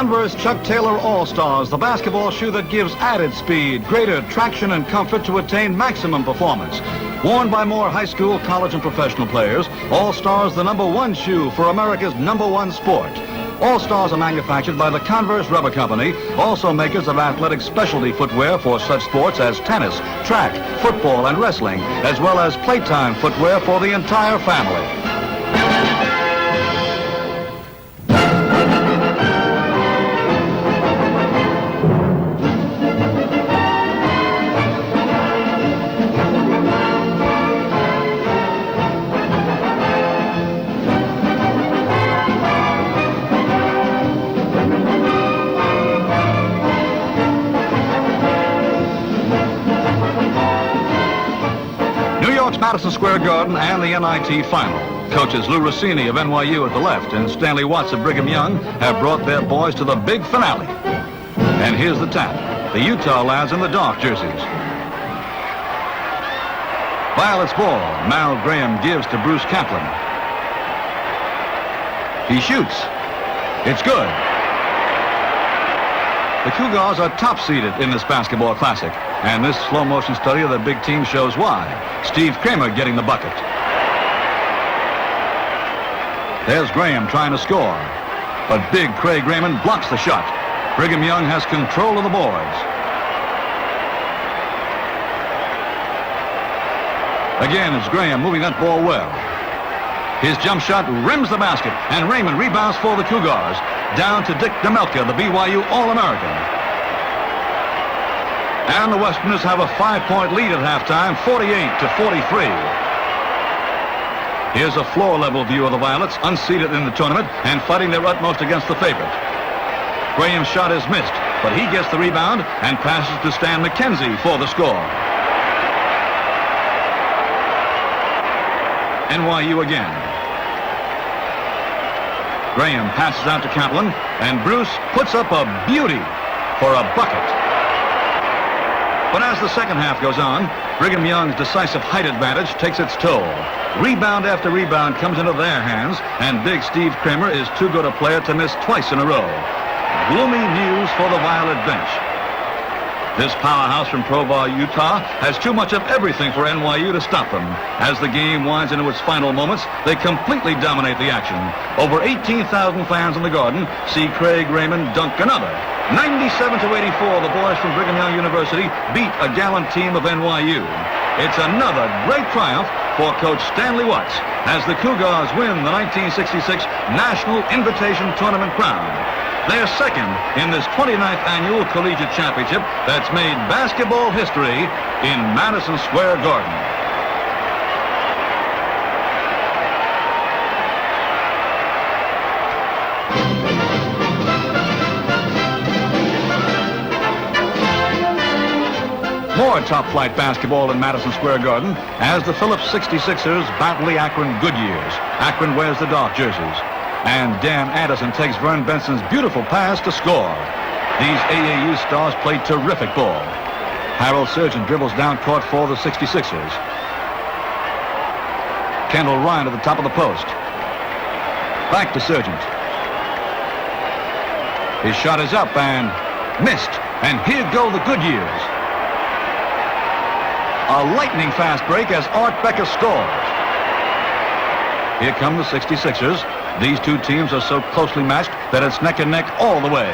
Converse Chuck Taylor All-Stars, the basketball shoe that gives added speed, greater traction and comfort to attain maximum performance. Worn by more high school, college, and professional players, All-Stars the #1 shoe for America's #1 sport. All-Stars are manufactured by the Converse Rubber Company, also makers of athletic specialty footwear for such sports as tennis, track, football, and wrestling, as well as playtime footwear for the entire family. Madison Square Garden and the NIT Final. Coaches Lou Rossini of NYU at the left and Stanley Watts of Brigham Young have brought their boys to the big finale. And here's the tap. The Utah lads in the dark jerseys. Violet's ball. Mal Graham gives to Bruce Kaplan. He shoots. It's good. The Cougars are top-seeded in this basketball classic, and this slow-motion study of the big team shows why. Steve Kramer getting the bucket. There's Graham trying to score, but big Craig Raymond blocks the shot. Brigham Young has control of the boards. Again, it's Graham moving that ball well. His jump shot rims the basket, and Raymond rebounds for the Cougars. Down to Dick Demelka, the BYU All-American. And the Westerners have a 5-point lead at halftime, 48-43. Here's a floor-level view of the Violets, unseeded in the tournament and fighting their utmost against the favorite. Graham's shot is missed, but he gets the rebound and passes to Stan McKenzie for the score. NYU again. Graham passes out to Kaplan, and Bruce puts up a beauty for a bucket. But as the second half goes on, Brigham Young's decisive height advantage takes its toll. Rebound after rebound comes into their hands, and big Steve Kramer is too good a player to miss twice in a row. Gloomy news for the Violet bench. This powerhouse from Provo, Utah, has too much of everything for NYU to stop them. As the game winds into its final moments, they completely dominate the action. Over 18,000 fans in the Garden see Craig Raymond dunk another. 97-84, the boys from Brigham Young University beat a gallant team of NYU. It's another great triumph for Coach Stanley Watts as the Cougars win the 1966 National Invitation Tournament crown. They're second in this 29th annual collegiate championship that's made basketball history in Madison Square Garden. More top-flight basketball in Madison Square Garden as the Phillips 66ers battle the Akron Goodyears. Akron wears the dark jerseys. And Dan Anderson takes Vern Benson's beautiful pass to score. These AAU stars play terrific ball. Harold Surgeon dribbles down court for the 66ers. Kendall Ryan at the top of the post. Back to Surgeon. His shot is up and missed. And here go the Goodyears. A lightning fast break as Art Becker scores. Here come the 66ers. These two teams are so closely matched that it's neck and neck all the way.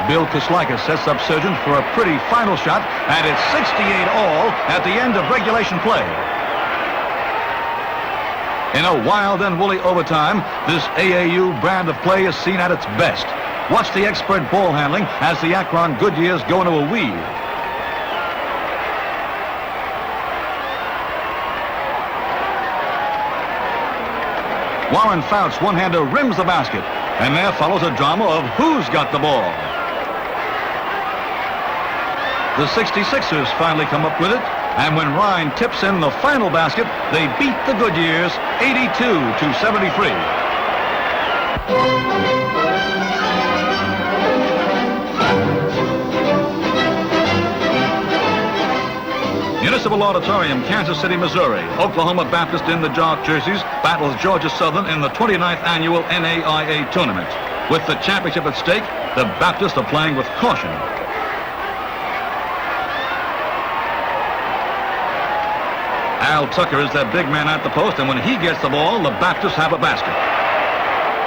Bill Koslakis sets up Surgeon for a pretty final shot, and it's 68-all at the end of regulation play. In a wild and woolly overtime, this AAU brand of play is seen at its best. Watch the expert ball handling as the Akron Goodyears go into a weave. Warren Fouts, one-hander, rims the basket. And there follows a drama of who's got the ball. The 66ers finally come up with it. And when Ryan tips in the final basket, they beat the Goodyears 82-73. Municipal Auditorium, Kansas City, Missouri. Oklahoma Baptist in the dark jerseys battles Georgia Southern in the 29th annual NAIA tournament. With the championship at stake, the Baptists are playing with caution. Al Tucker is that big man at the post, and when he gets the ball, the Baptists have a basket.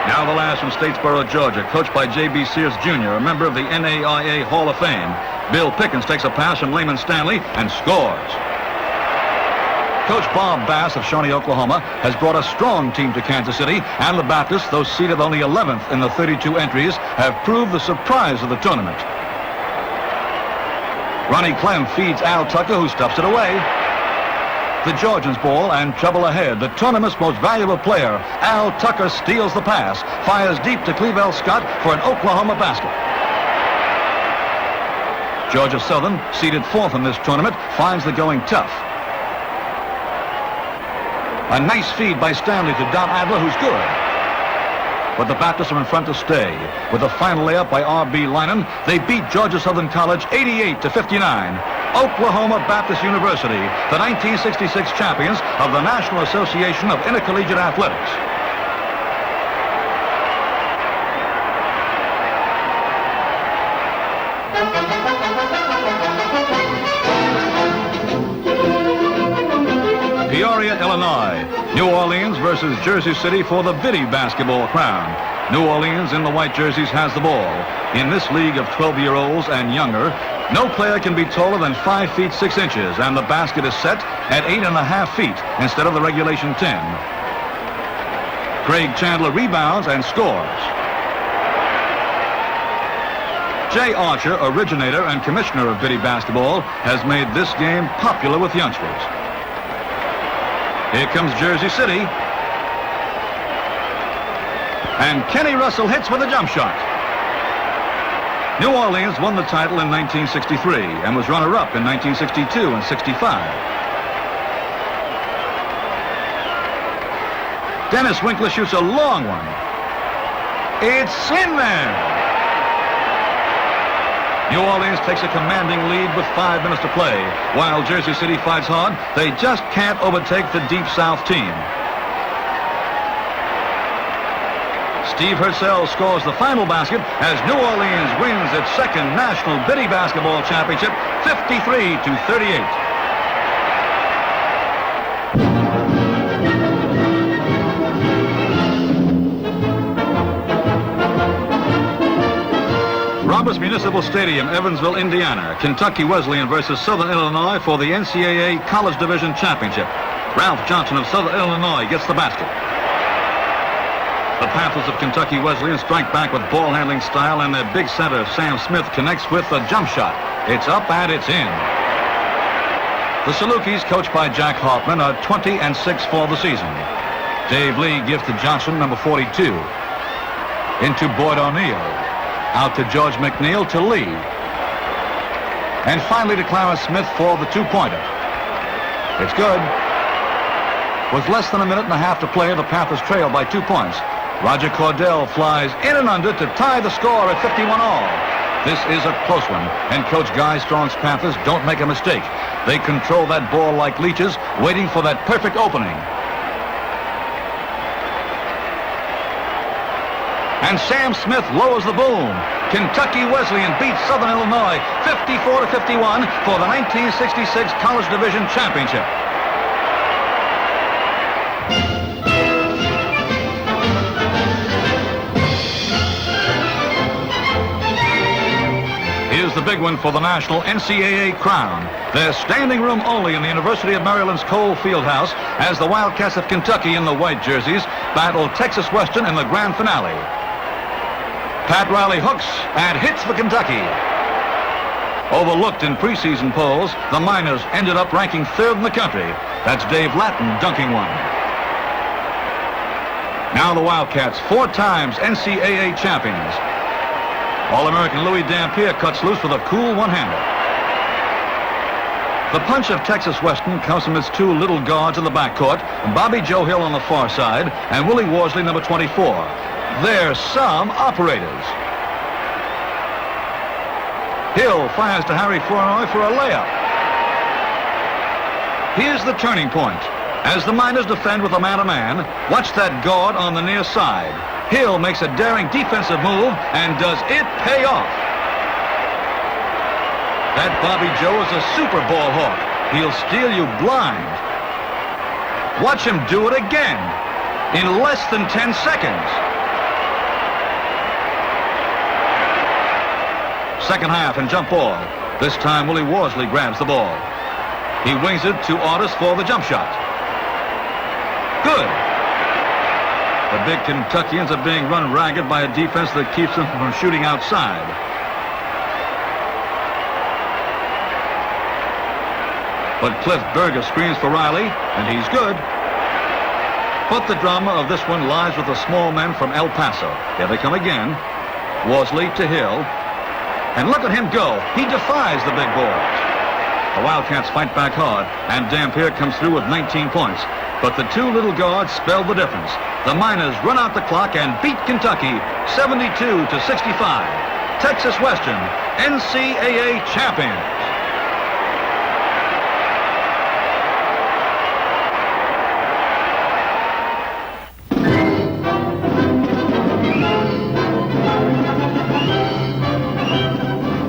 Now the last from Statesboro, Georgia, coached by J.B. Sears Jr., a member of the NAIA Hall of Fame. Bill Pickens takes a pass from Lehman Stanley and scores. Coach Bob Bass of Shawnee, Oklahoma, has brought a strong team to Kansas City, and the Baptists, though seated only 11th in the 32 entries, have proved the surprise of the tournament. Ronnie Clem feeds Al Tucker, who stuffs it away. The Georgians ball and trouble ahead. The tournament's most valuable player, Al Tucker, steals the pass, fires deep to Clevell Scott for an Oklahoma basket. Georgia Southern, seeded 4th in this tournament, finds the going tough. A nice feed by Stanley to Don Adler, who's good. But the Baptists are in front to stay. With a final layup by R.B. Linen, they beat Georgia Southern College 88-59. Oklahoma Baptist University, the 1966 champions of the National Association of Intercollegiate Athletics. Peoria, Illinois. New Orleans versus Jersey City for the Biddy basketball crown. New Orleans in the white jerseys has the ball. In this league of 12-year-olds and younger, no player can be taller than 5 feet 6 inches, and the basket is set at 8.5 feet instead of the regulation 10. Craig Chandler rebounds and scores. Jay Archer, originator and commissioner of Biddy basketball, has made this game popular with youngsters. Here comes Jersey City. And Kenny Russell hits with a jump shot. New Orleans won the title in 1963 and was runner-up in 1962 and 65. Dennis Winkler shoots a long one. It's in there. New Orleans takes a commanding lead with 5 minutes to play. While Jersey City fights hard, they just can't overtake the Deep South team. Steve Hertzell scores the final basket as New Orleans wins its second National Biddy Basketball Championship, 53-38. Roberts Municipal Stadium, Evansville, Indiana. Kentucky Wesleyan versus Southern Illinois for the NCAA College Division Championship. Ralph Johnson of Southern Illinois gets the basket. The Panthers of Kentucky Wesleyan strike back with ball-handling style, and their big center, Sam Smith, connects with a jump shot. It's up and it's in. The Salukis, coached by Jack Hoffman, are 20-6 for the season. Dave Lee gives to Johnson, number 42. Into Boyd O'Neill. Out to George McNeil to Lee. And finally to Clarence Smith for the two-pointer. It's good. With less than a minute and a half to play, the Panthers trail by 2 points. Roger Cordell flies in and under to tie the score at 51 all. This is a close one, and Coach Guy Strong's Panthers don't make a mistake. They control that ball like leeches, waiting for that perfect opening. And Sam Smith lowers the boom. Kentucky Wesleyan beats Southern Illinois 54-51 for the 1966 College Division Championship. Here's the big one for the national NCAA crown. They're standing room only in the University of Maryland's Cole Fieldhouse as the Wildcats of Kentucky in the white jerseys battle Texas Western in the grand finale. Pat Riley hooks and hits for Kentucky. Overlooked in preseason polls, the Miners ended up ranking 3rd in the country. That's Dave Lattin dunking one. Now the Wildcats, 4 times NCAA champions. All-American Louis Dampier cuts loose with a cool one-hander. The punch of Texas Western comes from its 2 little guards in the backcourt, Bobby Joe Hill on the far side, and Willie Worsley, number 24. They're some operators. Hill fires to Harry Flournoy for a layup. Here's the turning point. As the Miners defend with a man-to-man, watch that guard on the near side. Hill makes a daring defensive move, and does it pay off? That Bobby Joe is a super ball hawk. He'll steal you blind. Watch him do it again in less than 10 seconds. Second half and jump ball. This time Willie Worsley grabs the ball. He wings it to Artis for the jump shot. Good. The big Kentuckians are being run ragged by a defense that keeps them from shooting outside. But Cliff Berger screens for Riley, and he's good. But the drama of this one lies with the small men from El Paso. Here they come again. Worsley to Hill. And look at him go. He defies the big boys. The Wildcats fight back hard, and Dampier comes through with 19 points. But the two little guards spell the difference. The Miners run out the clock and beat Kentucky 72-65. Texas Western, NCAA champions.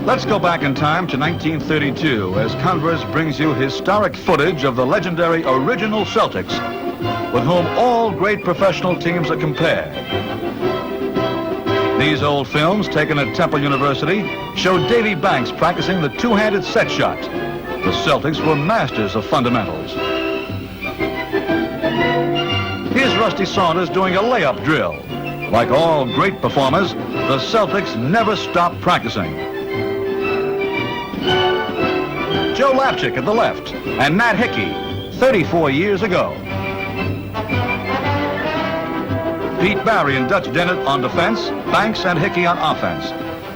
Let's go back in time to 1932 as Converse brings you historic footage of the legendary original Celtics, with whom all great professional teams are compared. These old films, taken at Temple University, show Davy Banks practicing the two-handed set shot. The Celtics were masters of fundamentals. Here's Rusty Saunders doing a layup drill. Like all great performers, the Celtics never stopped practicing. Joe Lapchick at the left, and Matt Hickey, 34 years ago. Pete Barry and Dutch Dennett on defense, Banks and Hickey on offense.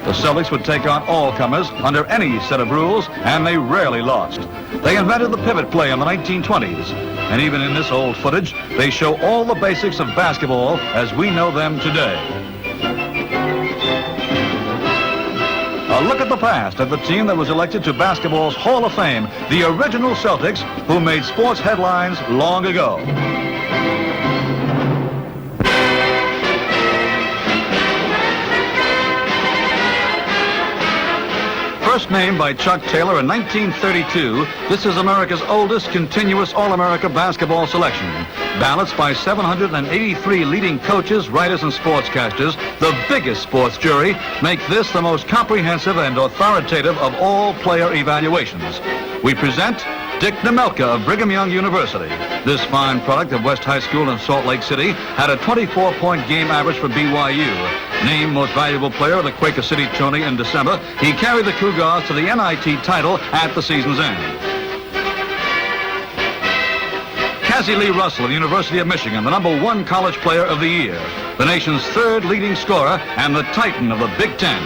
The Celtics would take on all comers under any set of rules, and they rarely lost. They invented the pivot play in the 1920s, and even in this old footage, they show all the basics of basketball as we know them today. A look at the past, at the team that was elected to basketball's Hall of Fame, the original Celtics, who made sports headlines long ago. First named by Chuck Taylor in 1932, this is America's oldest continuous All-America basketball selection. Balanced by 783 leading coaches, writers, and sportscasters, the biggest sports jury make this the most comprehensive and authoritative of all player evaluations. We present Dick Nemelka of Brigham Young University. This fine product of West High School in Salt Lake City had a 24-point game average for BYU. Named most valuable player of the Quaker City tourney in December, he carried the Cougars to the NIT title at the season's end. Cassie Lee Russell of the University of Michigan, the #1 college player of the year, the nation's third leading scorer and the titan of the Big Ten.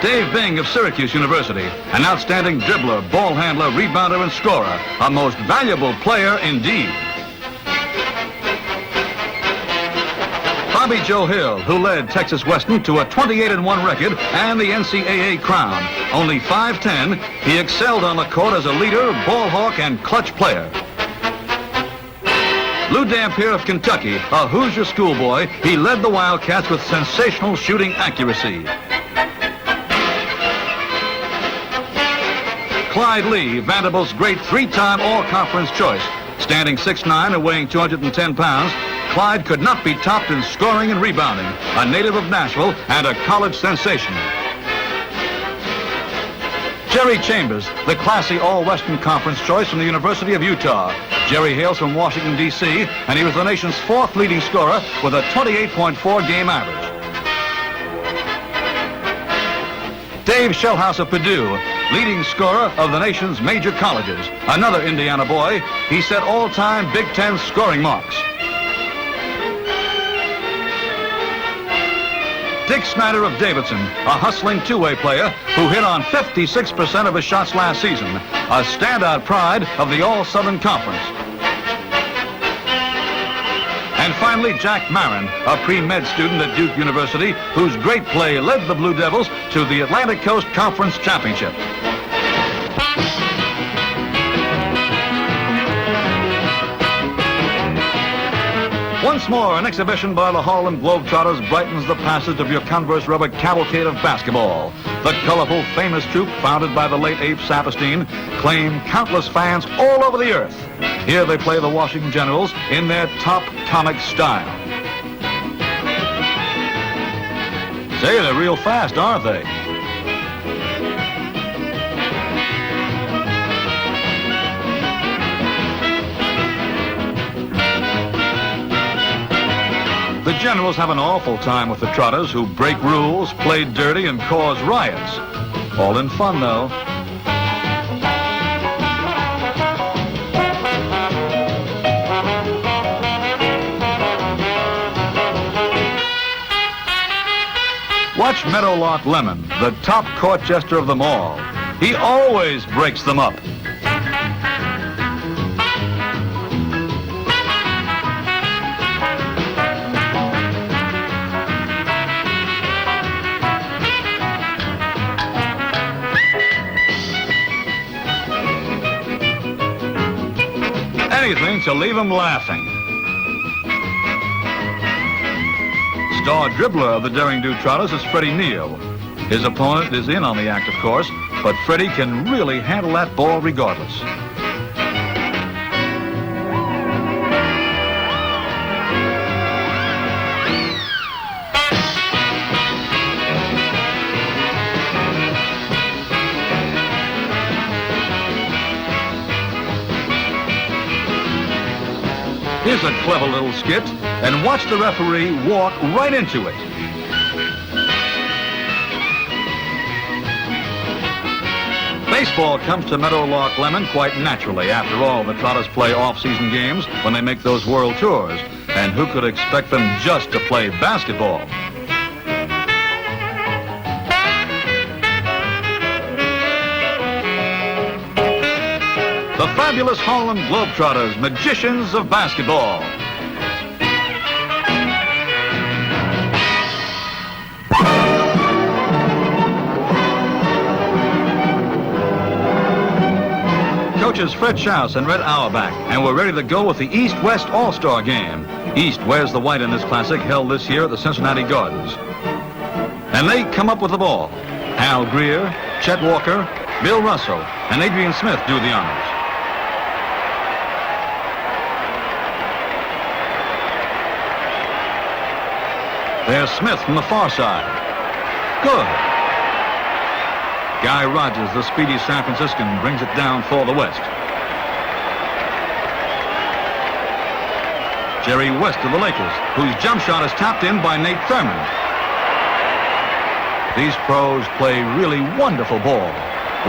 Dave Bing of Syracuse University, an outstanding dribbler, ball handler, rebounder, and scorer, a most valuable player indeed. Bobby Joe Hill, who led Texas Western to a 28-1 record and the NCAA crown. Only 5'10", he excelled on the court as a leader, ball hawk, and clutch player. Lou Dampier of Kentucky, a Hoosier schoolboy, he led the Wildcats with sensational shooting accuracy. Clyde Lee, Vanderbilt's great three-time all-conference choice. Standing 6'9" and weighing 210 pounds, Clyde could not be topped in scoring and rebounding. A native of Nashville and a college sensation. Jerry Chambers, the classy All-Western Conference choice from the University of Utah. Jerry hails from Washington, D.C., and he was the nation's 4th leading scorer with a 28.4 game average. Dave Shellhouse of Purdue, leading scorer of the nation's major colleges. Another Indiana boy, he set all-time Big Ten scoring marks. Dick Snyder of Davidson, a hustling two-way player who hit on 56% of his shots last season, a standout pride of the All-Southern Conference. And finally, Jack Marin, a pre-med student at Duke University, whose great play led the Blue Devils to the Atlantic Coast Conference Championship. Once more, an exhibition by the Harlem Globetrotters brightens the passage of your Converse rubber cavalcade of basketball. The colorful, famous troupe, founded by the late Abe Saperstein, claim countless fans all over the earth. Here they play the Washington Generals in their top comic style. Say, they're real fast, aren't they? The Generals have an awful time with the Trotters, who break rules, play dirty, and cause riots. All in fun, though. Watch Meadowlark Lemon, the top court jester of them all. He always breaks them up. Anything to leave him laughing. Star dribbler of the Daring Do Trotters is Freddie Neal. His opponent is in on the act, of course, but Freddie can really handle that ball regardless. Here's a clever little skit, and watch the referee walk right into it. Baseball comes to Meadowlark Lemon quite naturally. After all, the Trotters play off-season games when they make those world tours, and who could expect them just to play basketball? The fabulous Harlem Globetrotters, magicians of basketball. Coaches Fred Schaus and Red Auerbach, and we're ready to go with the East-West All-Star Game. East wears the white in this classic, held this year at the Cincinnati Gardens. And they come up with the ball. Al Greer, Chet Walker, Bill Russell, and Adrian Smith do the honors. There's Smith from the far side. Good. Guy Rogers, the speedy San Franciscan, brings it down for the West. Jerry West of the Lakers, whose jump shot is tapped in by Nate Thurman. These pros play really wonderful ball.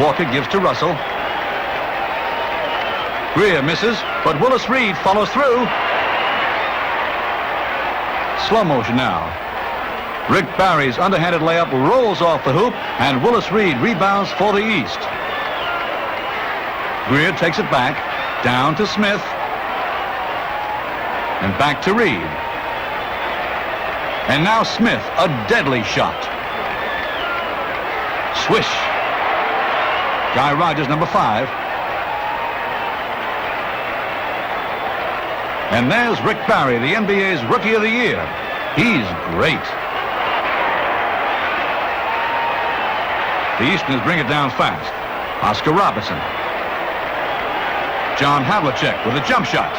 Walker gives to Russell. Greer misses, but Willis Reed follows through. Slow motion now. Rick Barry's underhanded layup rolls off the hoop, and Willis Reed rebounds for the East. Greer takes it back, down to Smith, and back to Reed. And now Smith, a deadly shot. Swish. Guy Rogers, number 5. And there's Rick Barry, the NBA's Rookie of the Year. He's great. The Easterners bring it down fast. Oscar Robertson. John Havlicek with a jump shot.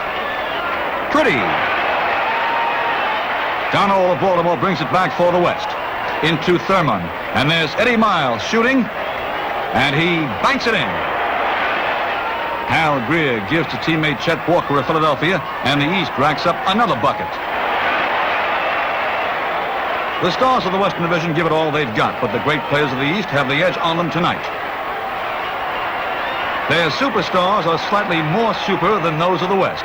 Pretty. Donald of Baltimore brings it back for the West. Into Thurman. And there's Eddie Miles shooting. And he banks it in. Al Greer gives to teammate Chet Walker of Philadelphia, and the East racks up another bucket. The stars of the Western Division give it all they've got, but the great players of the East have the edge on them tonight. Their superstars are slightly more super than those of the West.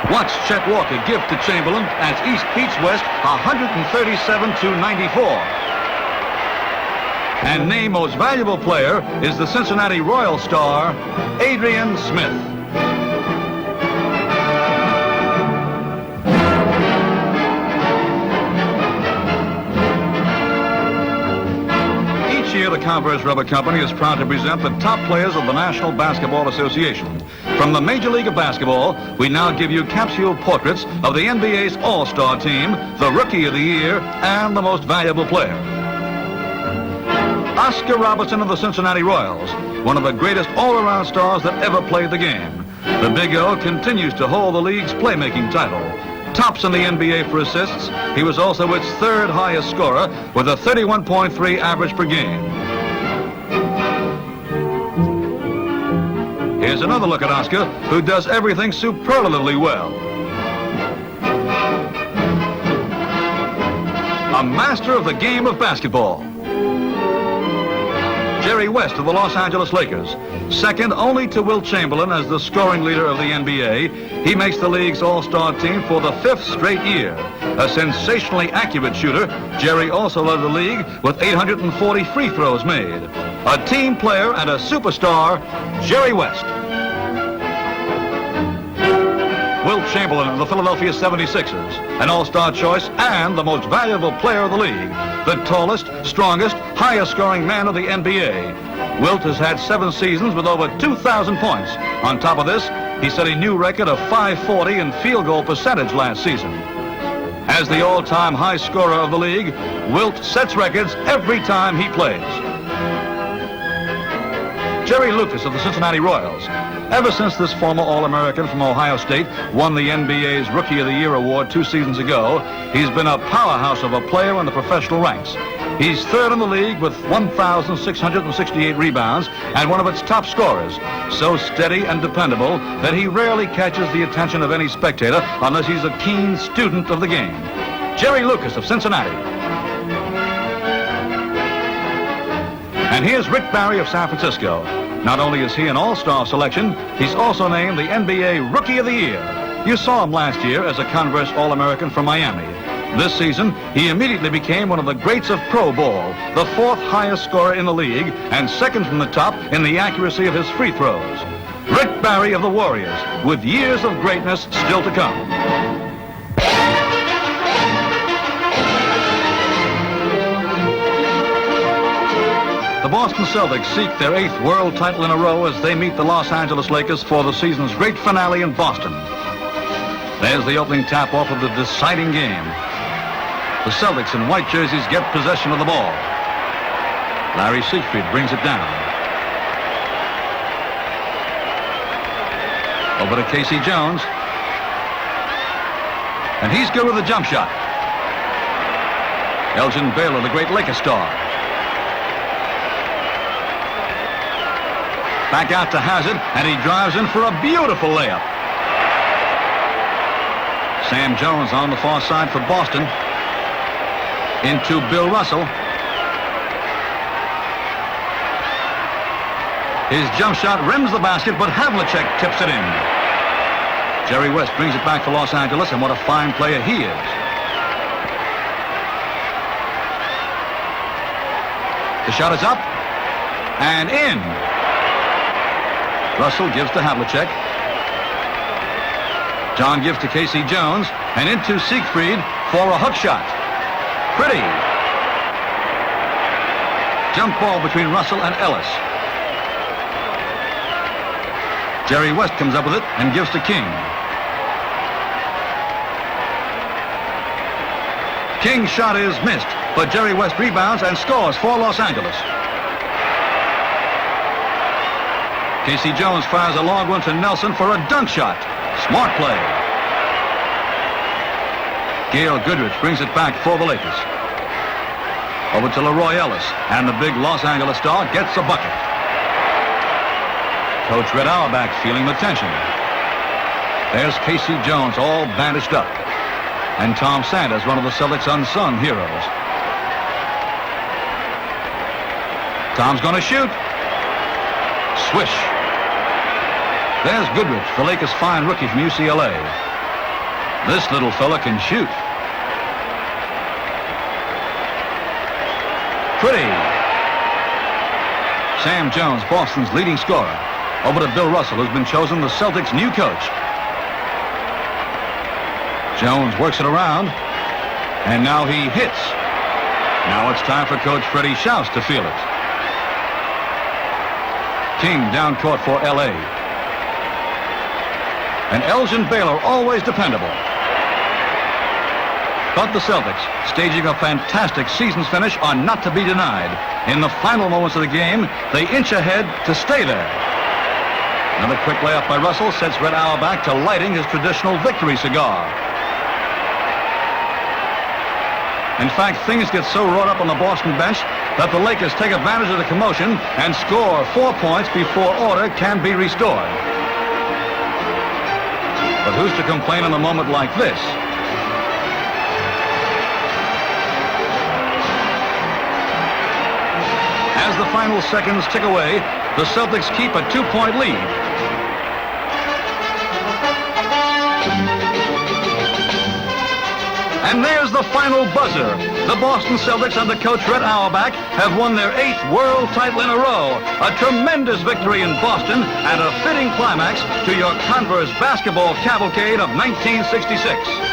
Watch Chet Walker give to Chamberlain as East beats West 137-94. And named most valuable player is the Cincinnati Royal star, Adrian Smith. the Converse Rubber Company is proud to present the top players of the National Basketball Association. From the Major League of Basketball, we now give you capsule portraits of the NBA's All-Star team, the Rookie of the Year, and the Most Valuable Player. Oscar Robertson of the Cincinnati Royals, one of the greatest all-around stars that ever played the game. The Big O continues to hold the league's playmaking title. Tops in the NBA for assists. He was also its third highest scorer with a 31.3 average per game. Here's another look at Oscar, who does everything superlatively well. A master of the game of basketball. Jerry West of the Los Angeles Lakers. Second only to Wilt Chamberlain as the scoring leader of the NBA, he makes the league's all-star team for the 5th straight year. A sensationally accurate shooter, Jerry also led the league with 840 free throws made. A team player and a superstar, Jerry West. Wilt Chamberlain of the Philadelphia 76ers, an all-star choice and the most valuable player of the league, the tallest, strongest, highest-scoring man of the NBA. Wilt has had 7 seasons with over 2,000 points. On top of this, he set a new record of .540 in field goal percentage last season. As the all-time high scorer of the league, Wilt sets records every time he plays. Jerry Lucas of the Cincinnati Royals. Ever since this former All-American from Ohio State won the NBA's Rookie of the Year award 2 seasons ago, he's been a powerhouse of a player in the professional ranks. He's third in the league with 1,668 rebounds and one of its top scorers. So steady and dependable that he rarely catches the attention of any spectator unless he's a keen student of the game. Jerry Lucas of Cincinnati. And here's Rick Barry of San Francisco. Not only is he an all-star selection, he's also named the NBA Rookie of the Year. You saw him last year as a Converse All-American from Miami. This season, he immediately became one of the greats of pro ball, the 4th highest scorer in the league, and second from the top in the accuracy of his free throws. Rick Barry of the Warriors, with years of greatness still to come. The Boston Celtics seek their 8th world title in a row as they meet the Los Angeles Lakers for the season's great finale in Boston. There's the opening tap-off of the deciding game. The Celtics in white jerseys get possession of the ball. Larry Siegfried brings it down. Over to Casey Jones. And he's good with a jump shot. Elgin Baylor, the great Lakers star. Back out to Hazard, and he drives in for a beautiful layup. Sam Jones on the far side for Boston. Into Bill Russell. His jump shot rims the basket, but Havlicek tips it in. Jerry West brings it back for Los Angeles, and what a fine player he is. The shot is up and in. Russell gives to Havlicek. John gives to Casey Jones, and into Siegfried for a hook shot. Pretty. Jump ball between Russell and Ellis. Jerry West comes up with it and gives to King. King's shot is missed, but Jerry West rebounds and scores for Los Angeles. Casey Jones fires a long one to Nelson for a dunk shot. Smart play. Gail Goodrich brings it back for the Lakers. Over to Leroy Ellis, and the big Los Angeles star gets a bucket. Coach Red Auerbach feeling the tension. There's Casey Jones all bandaged up. And Tom Sanders, one of the Celtics' unsung heroes. Tom's going to shoot. Swish. There's Goodrich, the Lakers' fine rookie from UCLA. This little fella can shoot. Pretty. Sam Jones, Boston's leading scorer. Over to Bill Russell, who's been chosen the Celtics' new coach. Jones works it around, and now he hits. Now it's time for Coach Freddie Schaus to feel it. King down court for L.A. And Elgin Baylor, always dependable. But the Celtics, staging a fantastic season's finish, are not to be denied. In the final moments of the game, they inch ahead to stay there. Another quick layup by Russell sets Red Auerbach to lighting his traditional victory cigar. In fact, things get so wrought up on the Boston bench that the Lakers take advantage of the commotion and score 4 points before order can be restored. But who's to complain in a moment like this? As the final seconds tick away, the Celtics keep a 2-point lead. And there's the final buzzer. The Boston Celtics under coach Red Auerbach have won their 8th world title in a row. A tremendous victory in Boston and a fitting climax to your Converse Basketball Cavalcade of 1966.